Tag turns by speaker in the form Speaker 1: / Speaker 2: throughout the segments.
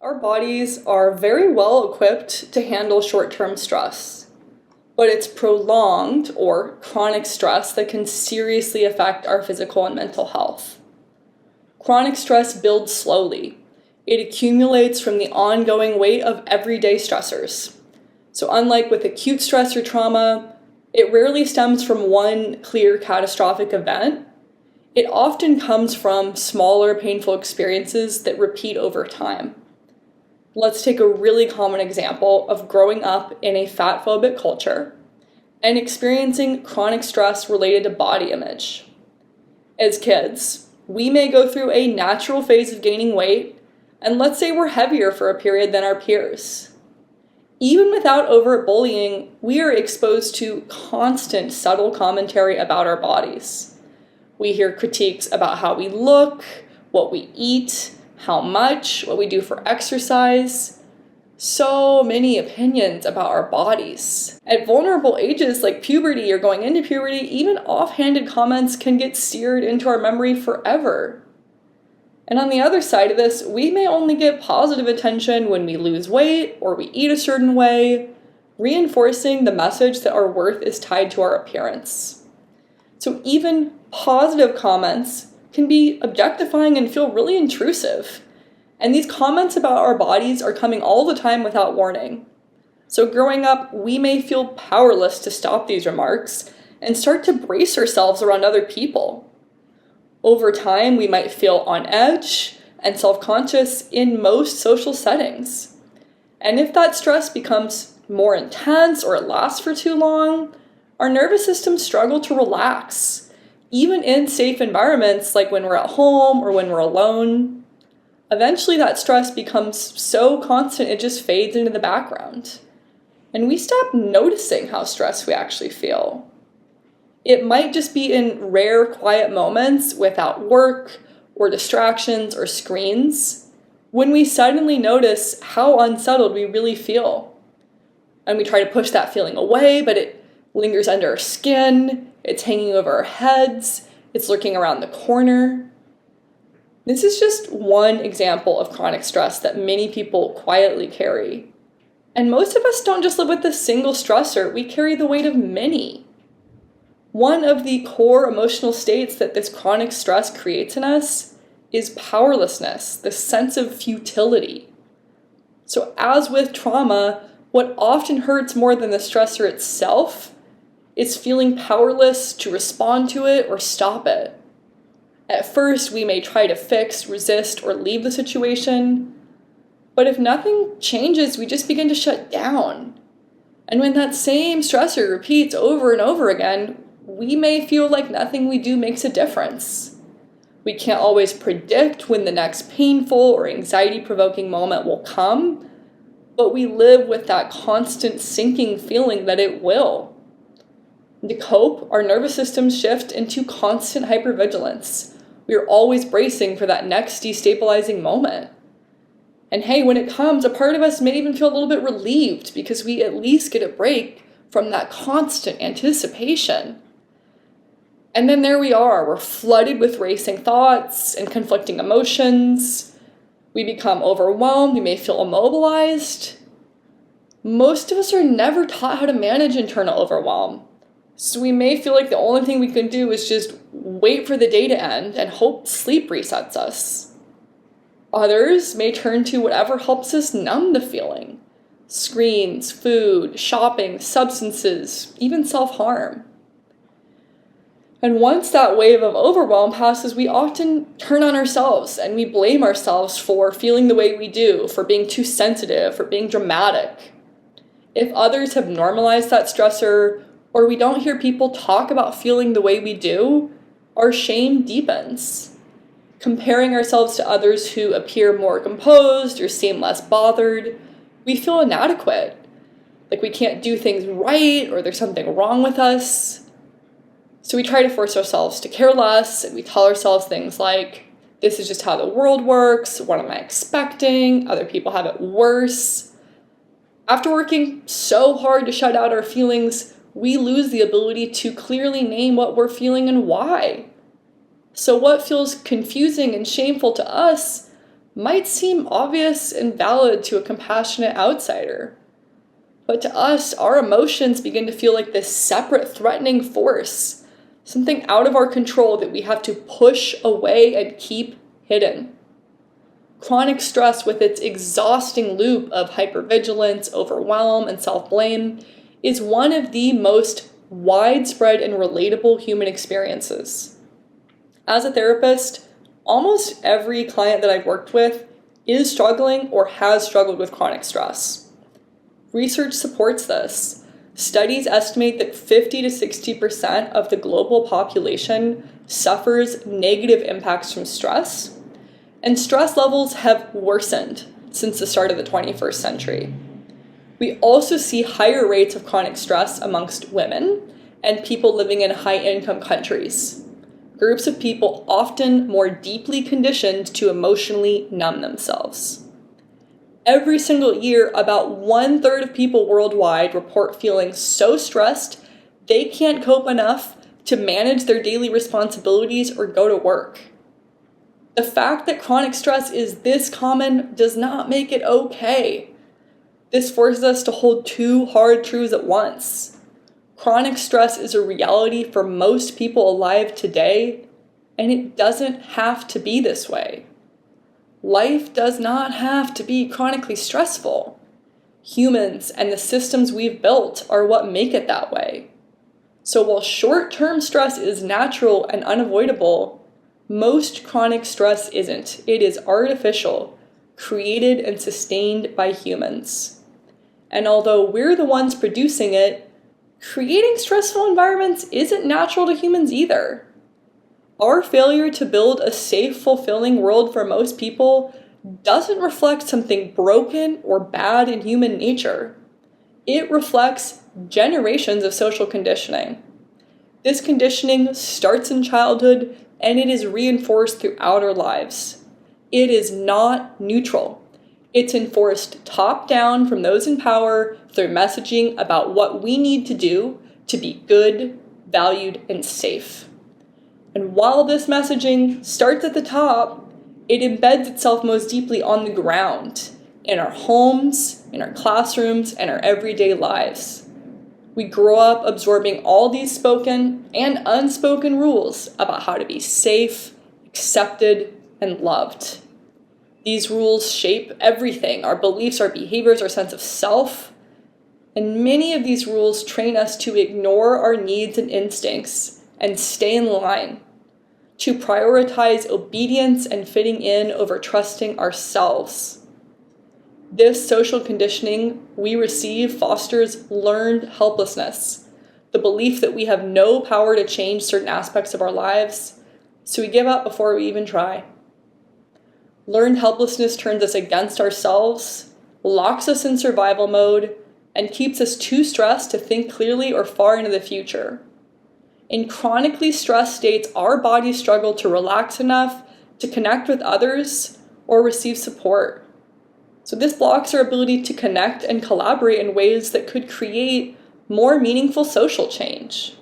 Speaker 1: Our bodies are very well equipped to handle short-term stress, but it's prolonged or chronic stress that can seriously affect our physical and mental health. Chronic stress builds slowly. It accumulates from the ongoing weight of everyday stressors. So unlike with acute stress or trauma, it rarely stems from one clear catastrophic event. It often comes from smaller painful experiences that repeat over time. Let's take a really common example of growing up in a fat-phobic culture and experiencing chronic stress related to body image. As kids, we may go through a natural phase of gaining weight, and let's say we're heavier for a period than our peers. Even without overt bullying, we are exposed to constant subtle commentary about our bodies. We hear critiques about how we look, what we eat, how much, what we do for exercise. So many opinions about our bodies. At vulnerable ages like puberty or going into puberty, even offhanded comments can get seared into our memory forever. And on the other side of this, we may only get positive attention when we lose weight or we eat a certain way, reinforcing the message that our worth is tied to our appearance. So even positive comments can be objectifying and feel really intrusive. And these comments about our bodies are coming all the time without warning. So growing up, we may feel powerless to stop these remarks and start to brace ourselves around other people. Over time, we might feel on edge and self-conscious in most social settings. And if that stress becomes more intense or it lasts for too long, our nervous systems struggle to relax, even in safe environments like when we're at home or when we're alone. Eventually that stress becomes so constant it just fades into the background. And we stop noticing how stressed we actually feel. It might just be in rare, quiet moments without work or distractions or screens when we suddenly notice how unsettled we really feel. And we try to push that feeling away, but it lingers under our skin, it's hanging over our heads, it's lurking around the corner. This is just one example of chronic stress that many people quietly carry. And most of us don't just live with a single stressor, we carry the weight of many. One of the core emotional states that this chronic stress creates in us is powerlessness, the sense of futility. So as with trauma, what often hurts more than the stressor itself is feeling powerless to respond to it or stop it. At first, we may try to fix, resist, or leave the situation, but if nothing changes, we just begin to shut down. And when that same stressor repeats over and over again, we may feel like nothing we do makes a difference. We can't always predict when the next painful or anxiety-provoking moment will come, but we live with that constant sinking feeling that it will. To cope, our nervous systems shift into constant hypervigilance. We are always bracing for that next destabilizing moment. And hey, when it comes, a part of us may even feel a little bit relieved because we at least get a break from that constant anticipation. And then there we are, we're flooded with racing thoughts and conflicting emotions. We become overwhelmed, we may feel immobilized. Most of us are never taught how to manage internal overwhelm. So we may feel like the only thing we can do is just wait for the day to end and hope sleep resets us. Others may turn to whatever helps us numb the feeling. Screens, food, shopping, substances, even self-harm. And once that wave of overwhelm passes, we often turn on ourselves and we blame ourselves for feeling the way we do, for being too sensitive, for being dramatic. If others have normalized that stressor, or we don't hear people talk about feeling the way we do, our shame deepens. Comparing ourselves to others who appear more composed or seem less bothered, we feel inadequate, like we can't do things right or there's something wrong with us. So we try to force ourselves to care less, and we tell ourselves things like, this is just how the world works, what am I expecting, other people have it worse. After working so hard to shut out our feelings, we lose the ability to clearly name what we're feeling and why. So what feels confusing and shameful to us might seem obvious and valid to a compassionate outsider. But to us, our emotions begin to feel like this separate threatening force, something out of our control that we have to push away and keep hidden. Chronic stress, with its exhausting loop of hypervigilance, overwhelm, and self-blame, is one of the most widespread and relatable human experiences. As a therapist, almost every client that I've worked with is struggling or has struggled with chronic stress. Research supports this. Studies estimate that 50 to 60% of the global population suffers negative impacts from stress, and stress levels have worsened since the start of the 21st century. We also see higher rates of chronic stress amongst women and people living in high-income countries, groups of people often more deeply conditioned to emotionally numb themselves. Every single year, about 1/3 of people worldwide report feeling so stressed they can't cope enough to manage their daily responsibilities or go to work. The fact that chronic stress is this common does not make it okay. This forces us to hold two hard truths at once. Chronic stress is a reality for most people alive today, and it doesn't have to be this way. Life does not have to be chronically stressful. Humans and the systems we've built are what make it that way. So while short-term stress is natural and unavoidable, most chronic stress isn't. It is artificial, created and sustained by humans. And although we're the ones producing it, creating stressful environments isn't natural to humans either. Our failure to build a safe, fulfilling world for most people doesn't reflect something broken or bad in human nature. It reflects generations of social conditioning. This conditioning starts in childhood and it is reinforced throughout our lives. It is not neutral. It's enforced top-down from those in power through messaging about what we need to do to be good, valued, and safe. And while this messaging starts at the top, it embeds itself most deeply on the ground, in our homes, in our classrooms, and our everyday lives. We grow up absorbing all these spoken and unspoken rules about how to be safe, accepted, and loved. These rules shape everything: our beliefs, our behaviors, our sense of self. And many of these rules train us to ignore our needs and instincts and stay in line, to prioritize obedience and fitting in over trusting ourselves. This social conditioning we receive fosters learned helplessness, the belief that we have no power to change certain aspects of our lives, so we give up before we even try. Learned helplessness turns us against ourselves, locks us in survival mode, and keeps us too stressed to think clearly or far into the future. In chronically stressed states, our bodies struggle to relax enough to connect with others or receive support. So this blocks our ability to connect and collaborate in ways that could create more meaningful social change.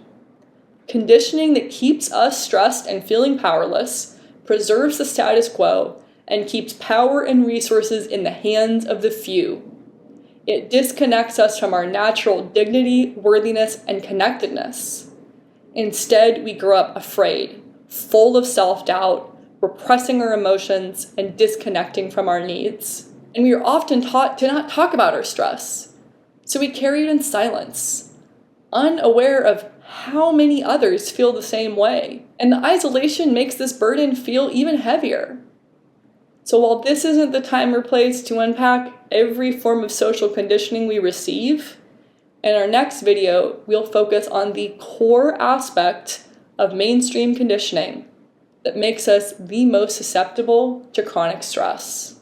Speaker 1: Conditioning that keeps us stressed and feeling powerless preserves the status quo and keeps power and resources in the hands of the few. It disconnects us from our natural dignity, worthiness, and connectedness. Instead, we grow up afraid, full of self-doubt, repressing our emotions, and disconnecting from our needs. And we are often taught to not talk about our stress, so we carry it in silence, unaware of how many others feel the same way. And the isolation makes this burden feel even heavier. So while this isn't the time or place to unpack every form of social conditioning we receive, in our next video, we'll focus on the core aspect of mainstream conditioning that makes us the most susceptible to chronic stress.